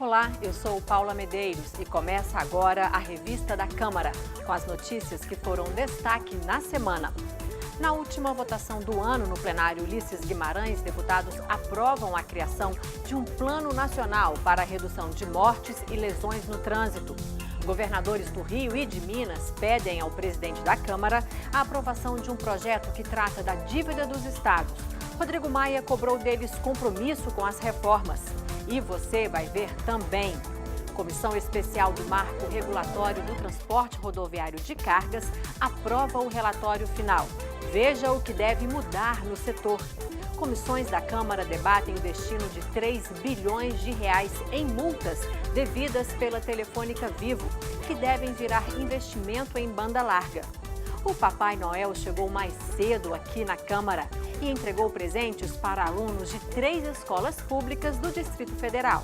Olá, eu sou Paula Medeiros e começa agora a Revista da Câmara, com as notícias que foram destaque na semana. Na última votação do ano, no plenário Ulisses Guimarães, deputados aprovam a criação de um plano nacional para a redução de mortes e lesões no trânsito. Governadores do Rio e de Minas pedem ao presidente da Câmara a aprovação de um projeto que trata da dívida dos estados. Rodrigo Maia cobrou deles compromisso com as reformas. E você vai ver também. Comissão Especial do Marco Regulatório do Transporte Rodoviário de Cargas aprova o relatório final. Veja o que deve mudar no setor. Comissões da Câmara debatem o destino de 3 bilhões de reais em multas devidas pela Telefônica Vivo, que devem virar investimento em banda larga. O Papai Noel chegou mais cedo aqui na Câmara e entregou presentes para alunos de 3 escolas públicas do Distrito Federal.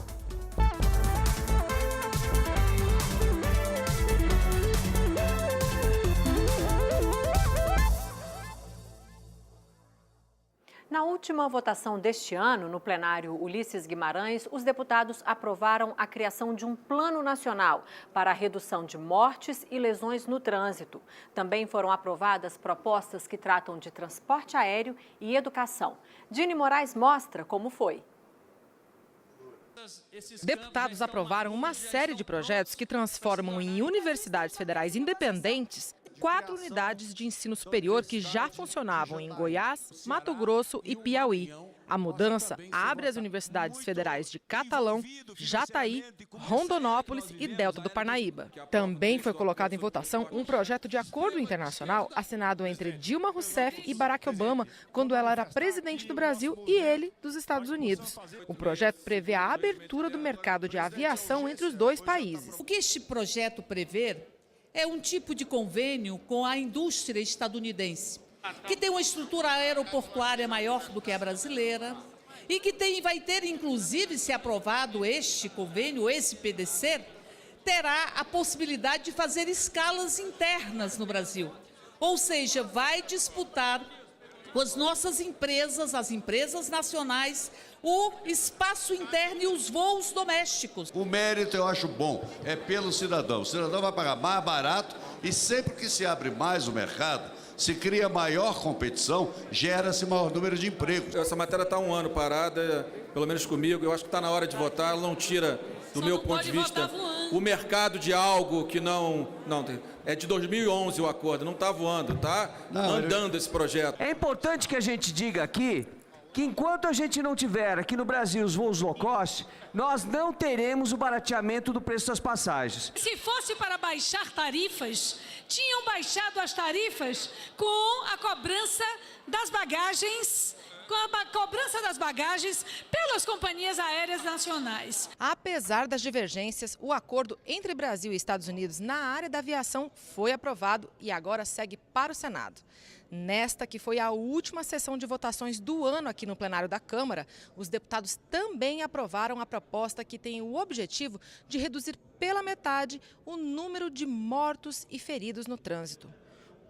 Na última votação deste ano, no plenário Ulisses Guimarães, os deputados aprovaram a criação de um plano nacional para a redução de mortes e lesões no trânsito. Também foram aprovadas propostas que tratam de transporte aéreo e educação. Dini Moraes mostra como foi. Deputados aprovaram uma série de projetos que transformam em universidades federais independentes 4 unidades de ensino superior que já funcionavam em Goiás, Mato Grosso e Piauí. A mudança abre as universidades federais de Catalão, Jataí, Rondonópolis e Delta do Parnaíba. Também foi colocado em votação um projeto de acordo internacional assinado entre Dilma Rousseff e Barack Obama, quando ela era presidente do Brasil e ele dos Estados Unidos. O projeto prevê a abertura do mercado de aviação entre os dois países. O que este projeto prevê é um tipo de convênio com a indústria estadunidense, que tem uma estrutura aeroportuária maior do que a brasileira e que vai ter, inclusive, se aprovado este convênio, esse PDC, terá a possibilidade de fazer escalas internas no Brasil. Ou seja, vai disputar com as nossas empresas, as empresas nacionais, o espaço interno e os voos domésticos. O mérito eu acho bom, é pelo cidadão. O cidadão vai pagar mais barato e sempre que se abre mais o mercado, se cria maior competição, gera-se maior número de empregos. Essa matéria está 1 ano parada, pelo menos comigo, eu acho que está na hora de votar, ela não tira, do meu ponto de vista, o mercado de algo que não é de 2011 o acordo, não está voando, está andando esse projeto. É importante que a gente diga aqui que enquanto a gente não tiver aqui no Brasil os voos low cost, nós não teremos o barateamento do preço das passagens. Se fosse para baixar tarifas, tinham baixado as tarifas com a cobrança das bagagens, pelas companhias aéreas nacionais. Apesar das divergências, o acordo entre Brasil e Estados Unidos na área da aviação foi aprovado e agora segue para o Senado. Nesta que foi a última sessão de votações do ano aqui no plenário da Câmara, os deputados também aprovaram a proposta que tem o objetivo de reduzir pela metade o número de mortos e feridos no trânsito.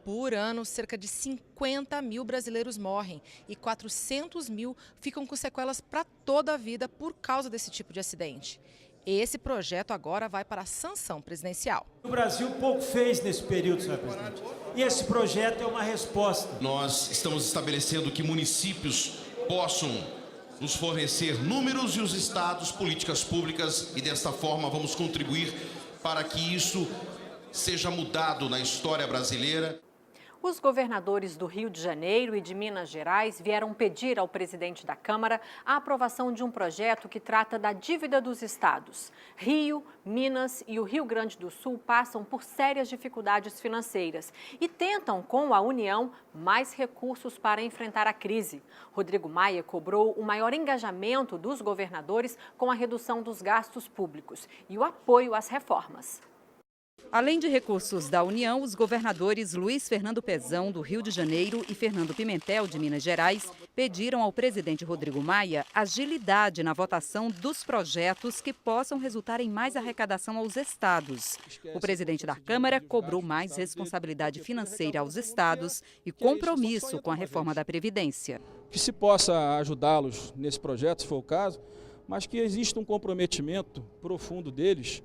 Por ano, cerca de 50 mil brasileiros morrem e 400 mil ficam com sequelas para toda a vida por causa desse tipo de acidente. Esse projeto agora vai para a sanção presidencial. O Brasil pouco fez nesse período, senhor presidente. E esse projeto é uma resposta. Nós estamos estabelecendo que municípios possam nos fornecer números e os estados políticas públicas e desta forma vamos contribuir para que isso seja mudado na história brasileira. Os governadores do Rio de Janeiro e de Minas Gerais vieram pedir ao presidente da Câmara a aprovação de um projeto que trata da dívida dos estados. Rio, Minas e o Rio Grande do Sul passam por sérias dificuldades financeiras e tentam, com a União, mais recursos para enfrentar a crise. Rodrigo Maia cobrou o maior engajamento dos governadores com a redução dos gastos públicos e o apoio às reformas. Além de recursos da União, os governadores Luiz Fernando Pezão, do Rio de Janeiro, e Fernando Pimentel, de Minas Gerais, pediram ao presidente Rodrigo Maia agilidade na votação dos projetos que possam resultar em mais arrecadação aos estados. O presidente da Câmara cobrou mais responsabilidade financeira aos estados e compromisso com a reforma da Previdência. Que se possa ajudá-los nesse projeto, se for o caso, mas que existe um comprometimento profundo deles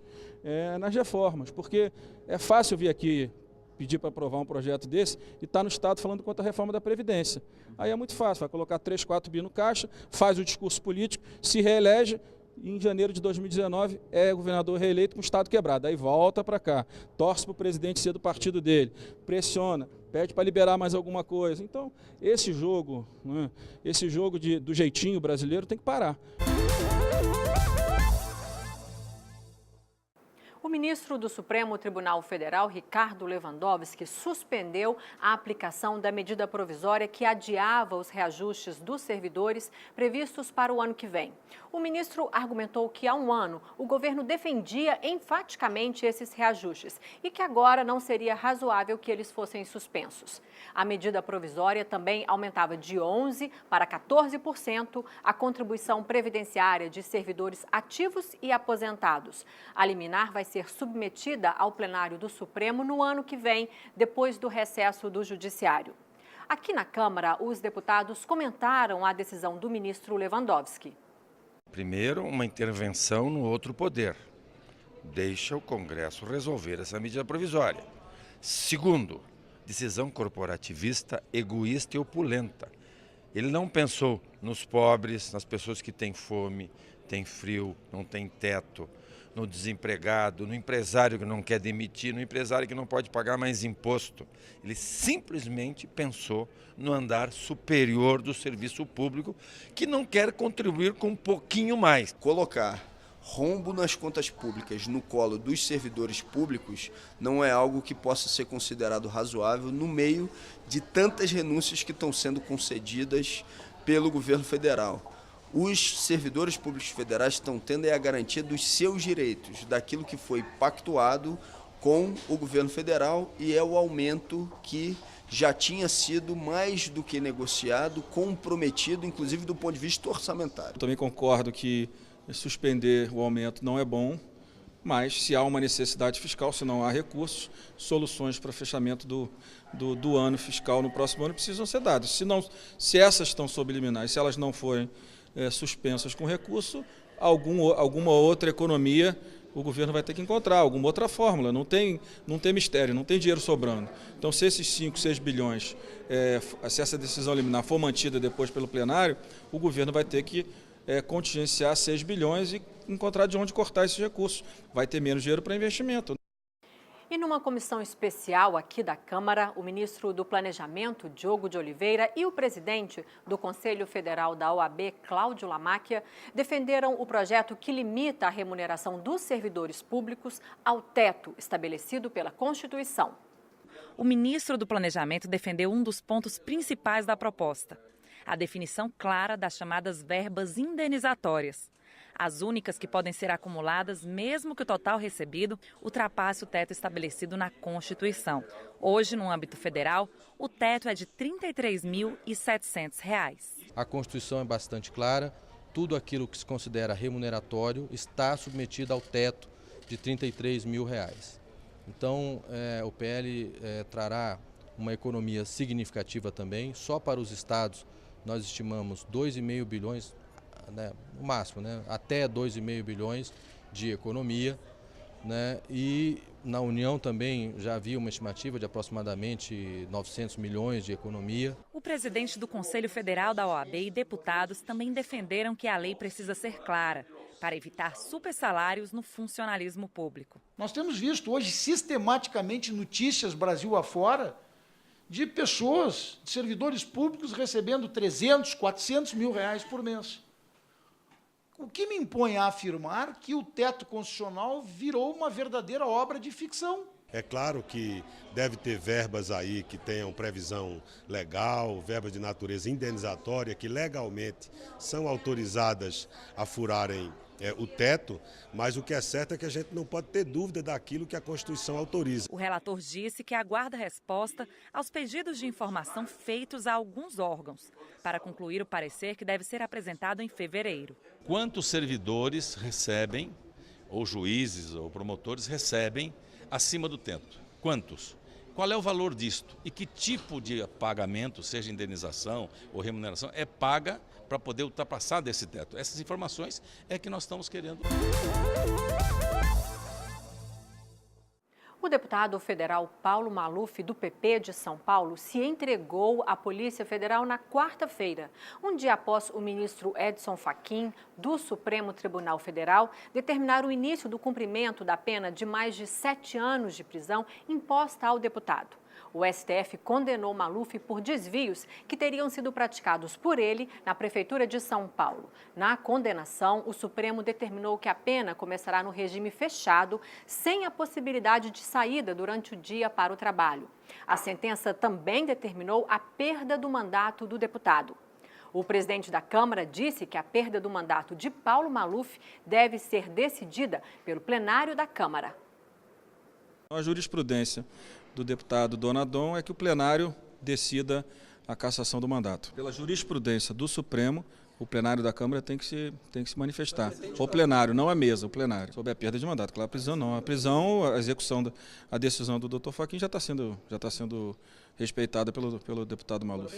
nas reformas, porque é fácil vir aqui pedir para aprovar um projeto desse e está no Estado falando contra a reforma da Previdência. Aí é muito fácil, vai colocar 3, 4 bi no caixa, faz o discurso político, se reelege, e em janeiro de 2019 é governador reeleito com o Estado quebrado. Aí volta para cá, torce para o presidente ser do partido dele, pressiona, pede para liberar mais alguma coisa. Então, esse jogo, né, esse jogo do jeitinho brasileiro tem que parar. O ministro do Supremo Tribunal Federal, Ricardo Lewandowski, suspendeu a aplicação da medida provisória que adiava os reajustes dos servidores previstos para o ano que vem. O ministro argumentou que há um ano o governo defendia enfaticamente esses reajustes e que agora não seria razoável que eles fossem suspensos. A medida provisória também aumentava de 11% para 14% a contribuição previdenciária de servidores ativos e aposentados. A liminar vai ser submetida ao plenário do Supremo no ano que vem, depois do recesso do Judiciário. Aqui na Câmara, os deputados comentaram a decisão do ministro Lewandowski. Primeiro, uma intervenção no outro poder. Deixa o Congresso resolver essa medida provisória. Segundo, decisão corporativista, egoísta e opulenta. Ele não pensou nos pobres, nas pessoas que têm fome, têm frio, não têm teto, no desempregado, no empresário que não quer demitir, no empresário que não pode pagar mais imposto. Ele simplesmente pensou no andar superior do serviço público, que não quer contribuir com um pouquinho mais. Colocar rombo nas contas públicas no colo dos servidores públicos não é algo que possa ser considerado razoável no meio de tantas renúncias que estão sendo concedidas pelo governo federal. Os servidores públicos federais estão tendo a garantia dos seus direitos, daquilo que foi pactuado com o governo federal, e é o aumento que já tinha sido mais do que negociado, comprometido, inclusive do ponto de vista orçamentário. Eu também concordo que suspender o aumento não é bom, mas se há uma necessidade fiscal, se não há recursos, soluções para fechamento do ano fiscal no próximo ano precisam ser dadas. Se essas estão sob liminar e se elas não forem suspensas com recurso, alguma outra economia o governo vai ter que encontrar, alguma outra fórmula. Não tem mistério, não tem dinheiro sobrando. Então, se esses 5, 6 bilhões, se essa decisão liminar for mantida depois pelo plenário, o governo vai ter que contingenciar 6 bilhões e encontrar de onde cortar esses recursos. Vai ter menos dinheiro para investimento. E numa comissão especial aqui da Câmara, o ministro do Planejamento, Diogo de Oliveira, e o presidente do Conselho Federal da OAB, Cláudio Lamáquia, defenderam o projeto que limita a remuneração dos servidores públicos ao teto estabelecido pela Constituição. O ministro do Planejamento defendeu um dos pontos principais da proposta: a definição clara das chamadas verbas indenizatórias. As únicas que podem ser acumuladas, mesmo que o total recebido ultrapasse o teto estabelecido na Constituição. Hoje, no âmbito federal, o teto é de R$ 33.700. A Constituição é bastante clara, tudo aquilo que se considera remuneratório está submetido ao teto de R$ 33 mil. Então, o PL trará uma economia significativa também. Só para os estados, nós estimamos 2,5 bilhões, no máximo, até 2,5 bilhões de economia, e na União também já havia uma estimativa de aproximadamente 900 milhões de economia. O presidente do Conselho Federal da OAB e deputados também defenderam que a lei precisa ser clara para evitar supersalários no funcionalismo público. Nós temos visto hoje sistematicamente notícias Brasil afora de pessoas, de servidores públicos recebendo 300, 400 mil reais por mês. O que me impõe a afirmar que o teto constitucional virou uma verdadeira obra de ficção. É claro que deve ter verbas aí que tenham previsão legal, verbas de natureza indenizatória, que legalmente são autorizadas a furarem o teto, mas o que é certo é que a gente não pode ter dúvida daquilo que a Constituição autoriza. O relator disse que aguarda resposta aos pedidos de informação feitos a alguns órgãos, para concluir o parecer que deve ser apresentado em fevereiro. Quantos servidores recebem, ou juízes ou promotores recebem, acima do teto? Quantos? qual é o valor disto e que tipo de pagamento, seja indenização ou remuneração, é paga para poder ultrapassar desse teto. Essas informações é que nós estamos querendo. O deputado federal Paulo Maluf, do PP de São Paulo, se entregou à Polícia Federal na quarta-feira, um dia após o ministro Edson Fachin, do Supremo Tribunal Federal, determinar o início do cumprimento da pena de mais de 7 anos de prisão imposta ao deputado. O STF condenou Maluf por desvios que teriam sido praticados por ele na Prefeitura de São Paulo. Na condenação, o Supremo determinou que a pena começará no regime fechado, sem a possibilidade de saída durante o dia para o trabalho. A sentença também determinou a perda do mandato do deputado. O presidente da Câmara disse que a perda do mandato de Paulo Maluf deve ser decidida pelo plenário da Câmara. A jurisprudência do deputado Donadon é que o plenário decida a cassação do mandato. Pela jurisprudência do Supremo, o plenário da Câmara tem que se manifestar. O plenário, não a mesa, o plenário. Sobre a perda de mandato. Claro, a prisão não. A prisão, a execução, a decisão do Dr. Fachin já está sendo respeitada pelo deputado Maluf.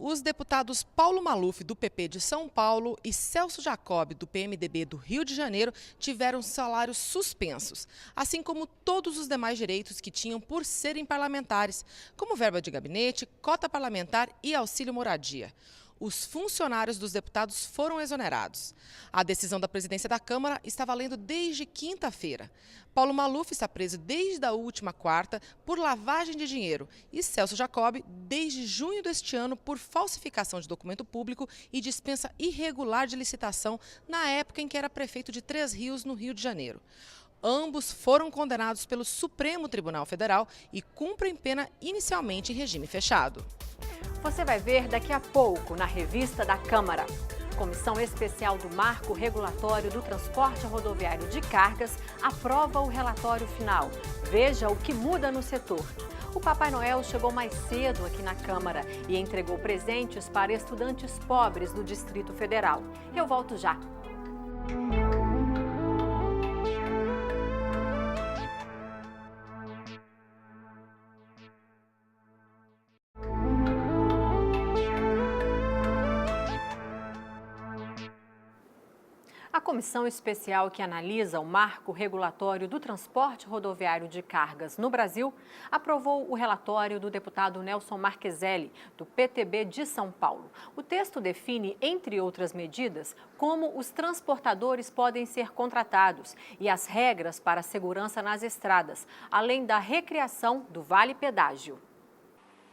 Os deputados Paulo Maluf, do PP de São Paulo, e Celso Jacob, do PMDB do Rio de Janeiro, tiveram salários suspensos, assim como todos os demais direitos que tinham por serem parlamentares, como verba de gabinete, cota parlamentar e auxílio moradia. Os funcionários dos deputados foram exonerados. A decisão da presidência da Câmara está valendo desde quinta-feira. Paulo Maluf está preso desde a última quarta por lavagem de dinheiro e Celso Jacob desde junho deste ano por falsificação de documento público e dispensa irregular de licitação na época em que era prefeito de Três Rios, no Rio de Janeiro. Ambos foram condenados pelo Supremo Tribunal Federal e cumprem pena inicialmente em regime fechado. Você vai ver daqui a pouco na revista da Câmara. Comissão Especial do Marco Regulatório do Transporte Rodoviário de Cargas aprova o relatório final. Veja o que muda no setor. O Papai Noel chegou mais cedo aqui na Câmara e entregou presentes para estudantes pobres do Distrito Federal. Eu volto já. A comissão especial que analisa o marco regulatório do transporte rodoviário de cargas no Brasil aprovou o relatório do deputado Nelson Marqueselli, do PTB de São Paulo. O texto define, entre outras medidas, como os transportadores podem ser contratados e as regras para a segurança nas estradas, além da recriação do Vale Pedágio.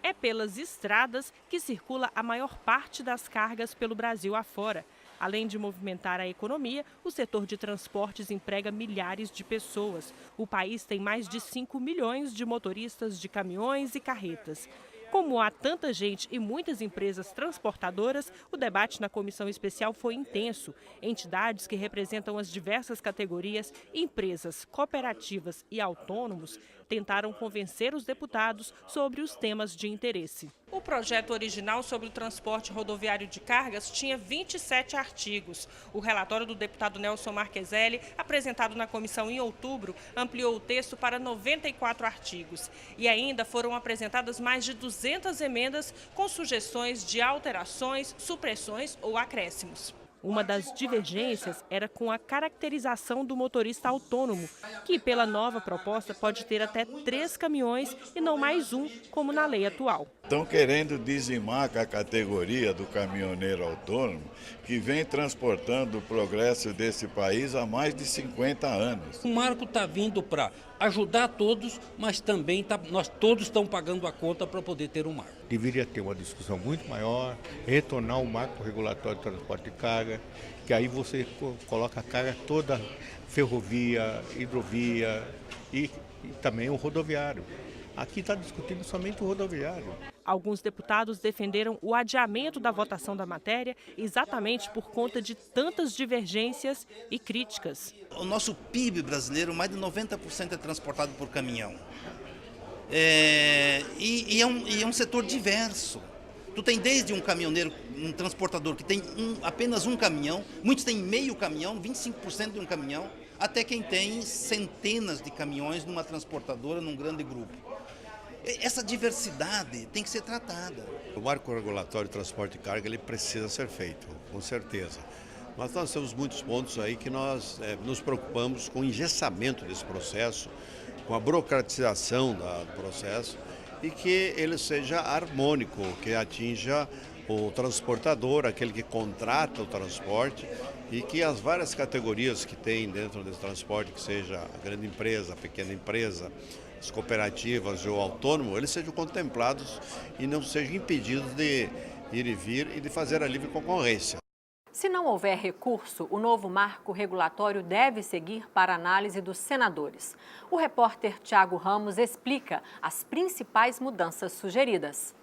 É pelas estradas que circula a maior parte das cargas pelo Brasil afora. Além de movimentar a economia, o setor de transportes emprega milhares de pessoas. O país tem mais de 5 milhões de motoristas de caminhões e carretas. Como há tanta gente e muitas empresas transportadoras, o debate na comissão especial foi intenso. Entidades que representam as diversas categorias, empresas, cooperativas e autônomos, tentaram convencer os deputados sobre os temas de interesse. O projeto original sobre o transporte rodoviário de cargas tinha 27 artigos. O relatório do deputado Nelson Marqueselli, apresentado na comissão em outubro, ampliou o texto para 94 artigos. E ainda foram apresentadas mais de 200 emendas com sugestões de alterações, supressões ou acréscimos. Uma das divergências era com a caracterização do motorista autônomo, que pela nova proposta pode ter até 3 caminhões e não mais um, como na lei atual. Estão querendo dizimar a categoria do caminhoneiro autônomo, que vem transportando o progresso desse país há mais de 50 anos. O marco está vindo para ajudar todos, mas também nós todos estamos pagando a conta para poder ter um marco. Deveria ter uma discussão muito maior, retornar o marco regulatório de transporte de carga, que aí você coloca a carga toda ferrovia, hidrovia e também o rodoviário. Aqui está discutindo somente o rodoviário. Alguns deputados defenderam o adiamento da votação da matéria exatamente por conta de tantas divergências e críticas. O nosso PIB brasileiro, mais de 90% é transportado por caminhão. E é um setor diverso. Tu tem desde um caminhoneiro, um transportador que tem apenas um caminhão, muitos têm meio caminhão, 25% de um caminhão, até quem tem centenas de caminhões numa transportadora, num grande grupo. Essa diversidade tem que ser tratada. O marco regulatório de transporte de carga ele precisa ser feito, com certeza. Mas nós temos muitos pontos aí que nós nos preocupamos com o engessamento desse processo, com a burocratização do processo e que ele seja harmônico, que atinja o transportador, aquele que contrata o transporte e que as várias categorias que tem dentro desse transporte, que seja a grande empresa, a pequena empresa, as cooperativas ou autônomo, eles sejam contemplados e não sejam impedidos de ir e vir e de fazer a livre concorrência. Se não houver recurso, o novo marco regulatório deve seguir para análise dos senadores. O repórter Tiago Ramos explica as principais mudanças sugeridas.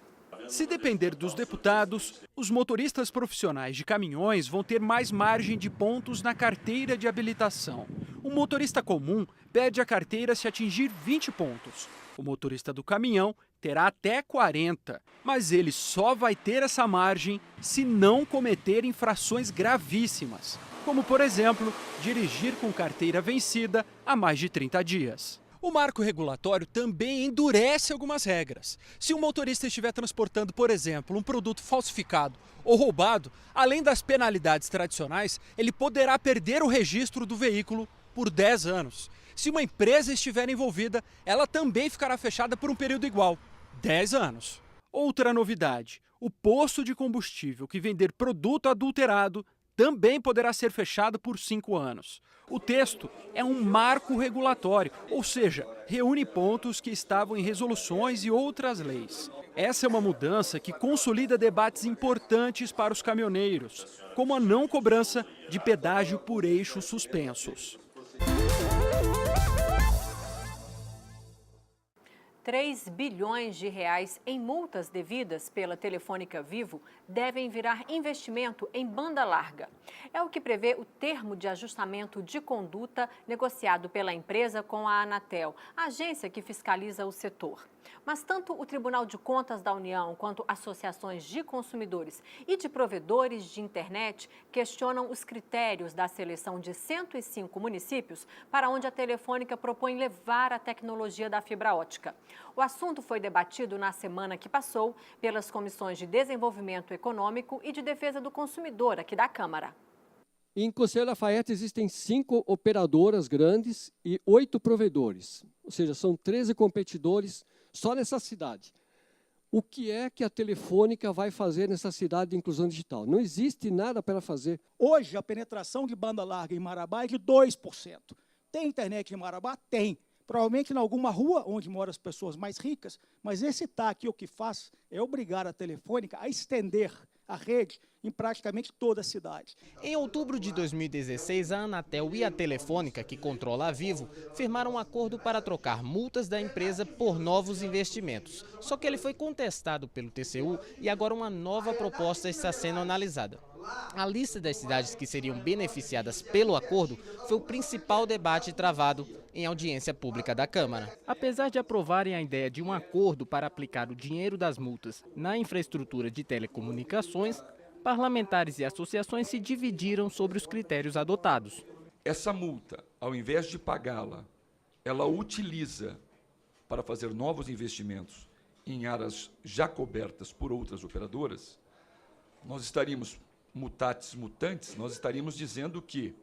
Se depender dos deputados, os motoristas profissionais de caminhões vão ter mais margem de pontos na carteira de habilitação. O motorista comum perde a carteira se atingir 20 pontos. O motorista do caminhão terá até 40, mas ele só vai ter essa margem se não cometer infrações gravíssimas, como, por exemplo, dirigir com carteira vencida há mais de 30 dias. O marco regulatório também endurece algumas regras. Se um motorista estiver transportando, por exemplo, um produto falsificado ou roubado, além das penalidades tradicionais, ele poderá perder o registro do veículo por 10 anos. Se uma empresa estiver envolvida, ela também ficará fechada por um período igual, 10 anos. Outra novidade, o posto de combustível que vender produto adulterado também poderá ser fechado por 5 anos. O texto é um marco regulatório, ou seja, reúne pontos que estavam em resoluções e outras leis. Essa é uma mudança que consolida debates importantes para os caminhoneiros, como a não cobrança de pedágio por eixos suspensos. 3 bilhões de reais em multas devidas pela Telefônica Vivo devem virar investimento em banda larga. É o que prevê o termo de ajustamento de conduta negociado pela empresa com a Anatel, a agência que fiscaliza o setor. Mas tanto o Tribunal de Contas da União quanto associações de consumidores e de provedores de internet questionam os critérios da seleção de 105 municípios para onde a Telefônica propõe levar a tecnologia da fibra ótica. O assunto foi debatido na semana que passou pelas comissões de Desenvolvimento Econômico e de Defesa do Consumidor aqui da Câmara. Em Conselho Lafayette existem 5 operadoras grandes e 8 provedores, ou seja, são 13 competidores só nessa cidade. O que é que a Telefônica vai fazer nessa cidade de inclusão digital? Não existe nada para ela fazer. Hoje, a penetração de banda larga em Marabá é de 2%. Tem internet em Marabá? Tem. Provavelmente em alguma rua onde moram as pessoas mais ricas, mas esse TAC o que faz é obrigar a Telefônica a estender a rede em praticamente toda a cidade. Em outubro de 2016, a Anatel e a Telefônica, que controla a Vivo, firmaram um acordo para trocar multas da empresa por novos investimentos. Só que ele foi contestado pelo TCU e agora uma nova proposta está sendo analisada. A lista das cidades que seriam beneficiadas pelo acordo foi o principal debate travado em audiência pública da Câmara. Apesar de aprovarem a ideia de um acordo para aplicar o dinheiro das multas na infraestrutura de telecomunicações, parlamentares e associações se dividiram sobre os critérios adotados. Essa multa, ao invés de pagá-la, ela utiliza para fazer novos investimentos em áreas já cobertas por outras operadoras, nós estaríamos mutatis mutandis, nós estaríamos dizendo que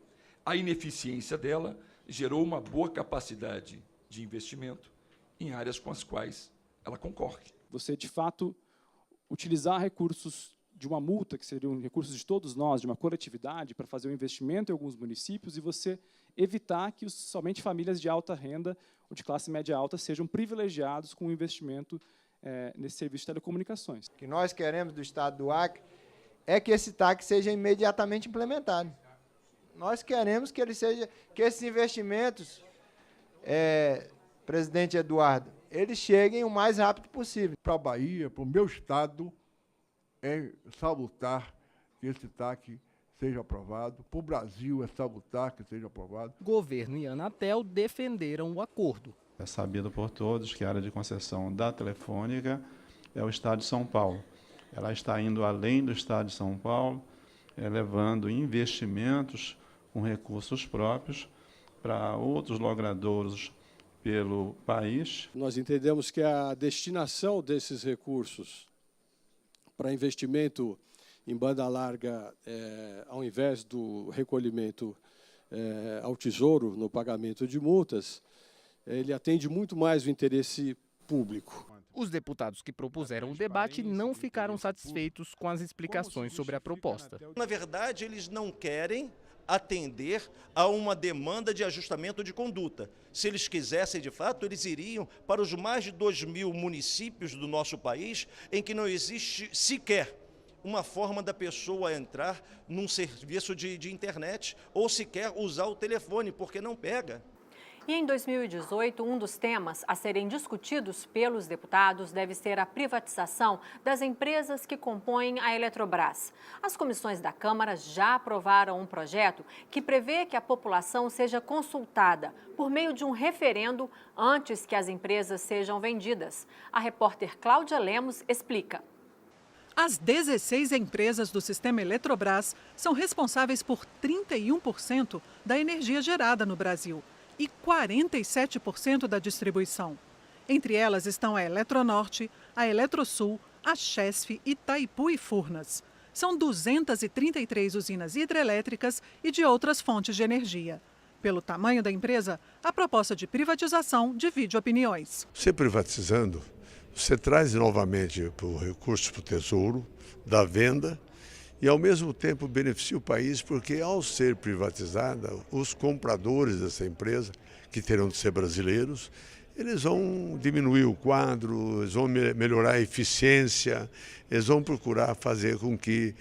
a ineficiência dela gerou uma boa capacidade de investimento em áreas com as quais ela concorre. Você, de fato, utilizar recursos de uma multa, que seriam recursos de todos nós, de uma coletividade, para fazer um investimento em alguns municípios e você evitar que somente famílias de alta renda ou de classe média alta sejam privilegiados com o investimento nesse serviço de telecomunicações. O que nós queremos do Estado do Acre é que esse TAC seja imediatamente implementado. Nós queremos que esses investimentos, presidente Eduardo, eles cheguem o mais rápido possível. Para a Bahia, para o meu estado, é salutar que esse TAC seja aprovado. Para o Brasil, é salutar que seja aprovado. Governo e Anatel defenderam o acordo. É sabido por todos que a área de concessão da Telefônica é o Estado de São Paulo. Ela está indo além do Estado de São Paulo, levando investimentos com recursos próprios para outros logradouros pelo país. Nós entendemos que a destinação desses recursos para investimento em banda larga, ao invés do recolhimento ao Tesouro no pagamento de multas, ele atende muito mais o interesse público. Os deputados que propuseram o debate não ficaram satisfeitos com as explicações sobre a proposta. Na verdade, eles não querem atender a uma demanda de ajustamento de conduta. Se eles quisessem, de fato, eles iriam para os mais de 2.000 municípios do nosso país em que não existe sequer uma forma da pessoa entrar num serviço de internet ou sequer usar o telefone, porque não pega. E em 2018, um dos temas a serem discutidos pelos deputados deve ser a privatização das empresas que compõem a Eletrobras. As comissões da Câmara já aprovaram um projeto que prevê que a população seja consultada por meio de um referendo antes que as empresas sejam vendidas. A repórter Cláudia Lemos explica. As 16 empresas do sistema Eletrobras são responsáveis por 31% da energia gerada no Brasil e 47% da distribuição. Entre elas estão a Eletronorte, a Eletrosul, a Chesf, Itaipu e Furnas. São 233 usinas hidrelétricas e de outras fontes de energia. Pelo tamanho da empresa, a proposta de privatização divide opiniões. Você privatizando, você traz novamente o recurso para o Tesouro, da venda, e ao mesmo tempo beneficia o país, porque ao ser privatizada, os compradores dessa empresa, que terão de ser brasileiros, eles vão diminuir o quadro, eles vão melhorar a eficiência, eles vão procurar fazer com que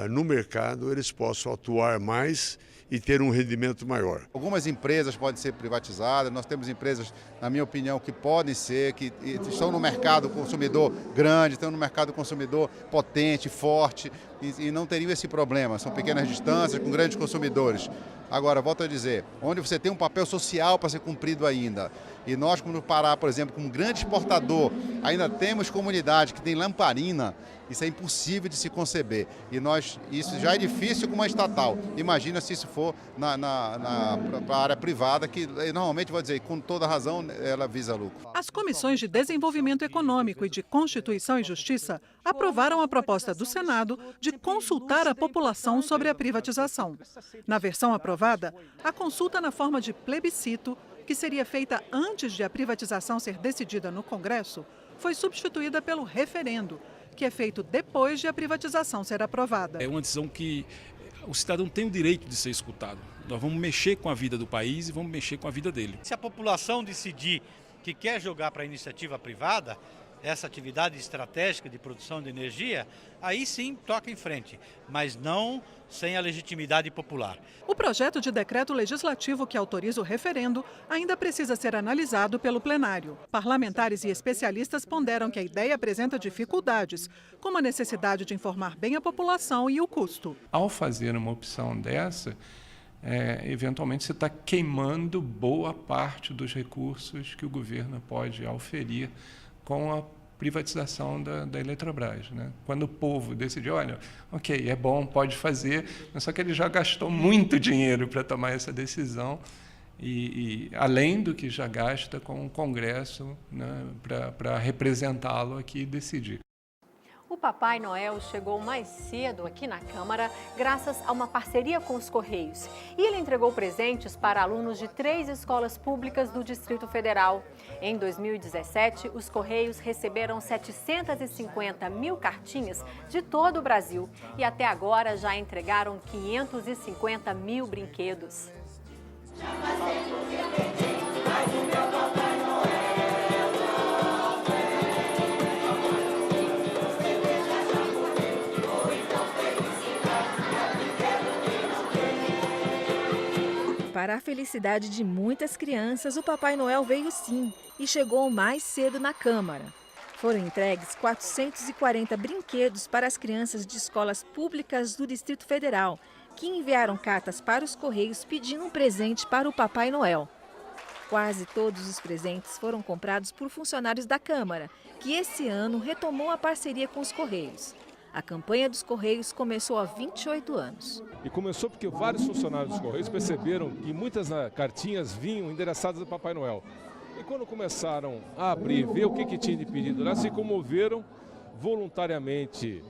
no mercado eles possam atuar mais e ter um rendimento maior. Algumas empresas podem ser privatizadas, nós temos empresas, na minha opinião, que podem ser, que estão no mercado consumidor grande, estão no mercado consumidor potente, forte, e não teriam esse problema. São pequenas distâncias com grandes consumidores. Agora, volto a dizer, onde você tem um papel social para ser cumprido ainda, e nós, como no Pará, por exemplo, como grande exportador, ainda temos comunidade que tem lamparina, isso é impossível de se conceber. E isso já é difícil com uma estatal. Imagina se isso for para a área privada, que normalmente, vou dizer, com toda razão, ela visa lucro. As comissões de Desenvolvimento Econômico e de Constituição e Justiça aprovaram a proposta do Senado de consultar a população sobre a privatização. Na versão aprovada, a consulta na forma de plebiscito, que seria feita antes de a privatização ser decidida no Congresso, foi substituída pelo referendo, que é feito depois de a privatização ser aprovada. É uma decisão que o cidadão tem o direito de ser escutado. Nós vamos mexer com a vida do país e vamos mexer com a vida dele. Se a população decidir que quer jogar para a iniciativa privada, essa atividade estratégica de produção de energia, aí sim toca em frente, mas não sem a legitimidade popular. O projeto de decreto legislativo que autoriza o referendo ainda precisa ser analisado pelo plenário. Parlamentares e especialistas ponderam que a ideia apresenta dificuldades, como a necessidade de informar bem a população e o custo. Ao fazer uma opção dessa, eventualmente você está queimando boa parte dos recursos que o governo pode auferir com a privatização da Eletrobras, né? Quando o povo decidiu, olha, ok, é bom, pode fazer, mas só que ele já gastou muito dinheiro para tomar essa decisão e além do que já gasta com o Congresso, né, para representá-lo aqui e decidir. O Papai Noel chegou mais cedo aqui na Câmara graças a uma parceria com os Correios. E ele entregou presentes para alunos de 3 escolas públicas do Distrito Federal. Em 2017, os Correios receberam 750 mil cartinhas de todo o Brasil. E até agora já entregaram 550 mil brinquedos. Para a felicidade de muitas crianças, o Papai Noel veio sim e chegou mais cedo na Câmara. Foram entregues 440 brinquedos para as crianças de escolas públicas do Distrito Federal, que enviaram cartas para os Correios pedindo um presente para o Papai Noel. Quase todos os presentes foram comprados por funcionários da Câmara, que esse ano retomou a parceria com os Correios. A campanha dos Correios começou há 28 anos. E começou porque vários funcionários dos Correios perceberam que muitas cartinhas vinham endereçadas a Papai Noel. E quando começaram a abrir, ver o que tinha de pedido lá, se comoveram voluntariamente.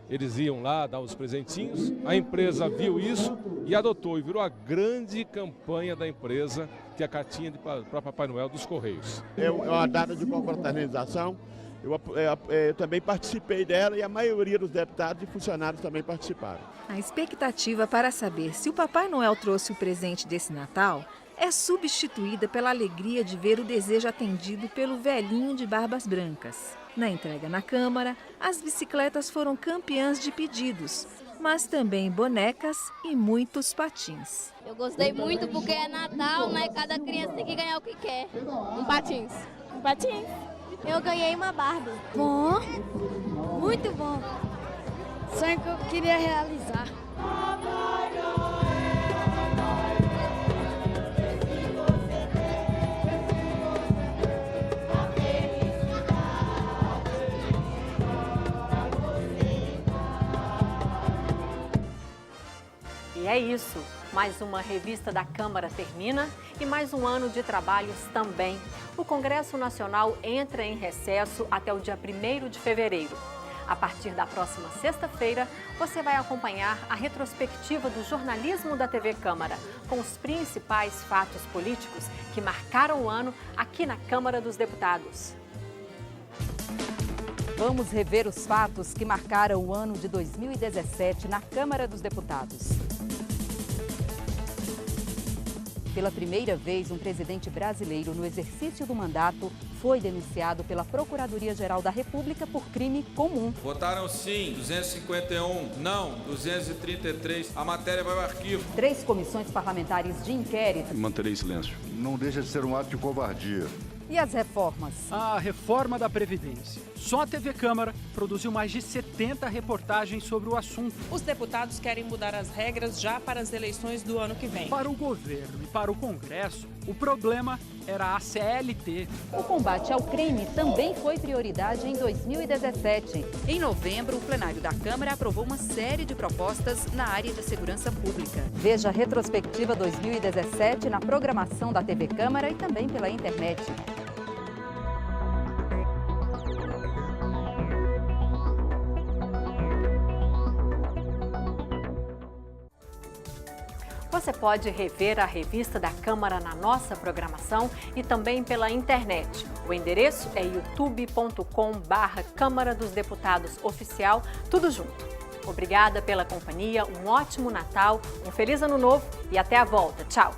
Eles iam lá dar os presentinhos, a empresa viu isso e adotou, e virou a grande campanha da empresa, que é a cartinha para Papai Noel dos Correios. É uma data de confraternização, eu também participei dela e a maioria dos deputados e funcionários também participaram. A expectativa para saber se o Papai Noel trouxe o presente desse Natal é substituída pela alegria de ver o desejo atendido pelo velhinho de barbas brancas. Na entrega na Câmara, as bicicletas foram campeãs de pedidos, mas também bonecas e muitos patins. Eu gostei muito porque é Natal, né? Cada criança tem que ganhar o que quer. Um patins. Um patins. Eu ganhei uma Barbie. Bom, muito bom. Sonho que eu queria realizar. E é isso. Mais uma revista da Câmara termina e mais um ano de trabalhos também. O Congresso Nacional entra em recesso até o dia 1º de fevereiro. A partir da próxima sexta-feira, você vai acompanhar a retrospectiva do jornalismo da TV Câmara, com os principais fatos políticos que marcaram o ano aqui na Câmara dos Deputados. Vamos rever os fatos que marcaram o ano de 2017 na Câmara dos Deputados. Pela primeira vez, um presidente brasileiro no exercício do mandato foi denunciado pela Procuradoria-Geral da República por crime comum. Votaram sim, 251, não, 233. A matéria vai ao arquivo. 3 comissões parlamentares de inquérito. Manterei silêncio. Não deixa de ser um ato de covardia. E as reformas? A reforma da Previdência. Só a TV Câmara produziu mais de 70 reportagens sobre o assunto. Os deputados querem mudar as regras já para as eleições do ano que vem. Para o governo e para o Congresso, o problema era a CLT. O combate ao crime também foi prioridade em 2017. Em novembro, o plenário da Câmara aprovou uma série de propostas na área de segurança pública. Veja a retrospectiva 2017 na programação da TV Câmara e também pela internet. Você pode rever a revista da Câmara na nossa programação e também pela internet. O endereço é youtube.com/Câmara dos Deputados Oficial, tudo junto. Obrigada pela companhia, um ótimo Natal, um feliz Ano Novo e até a volta. Tchau!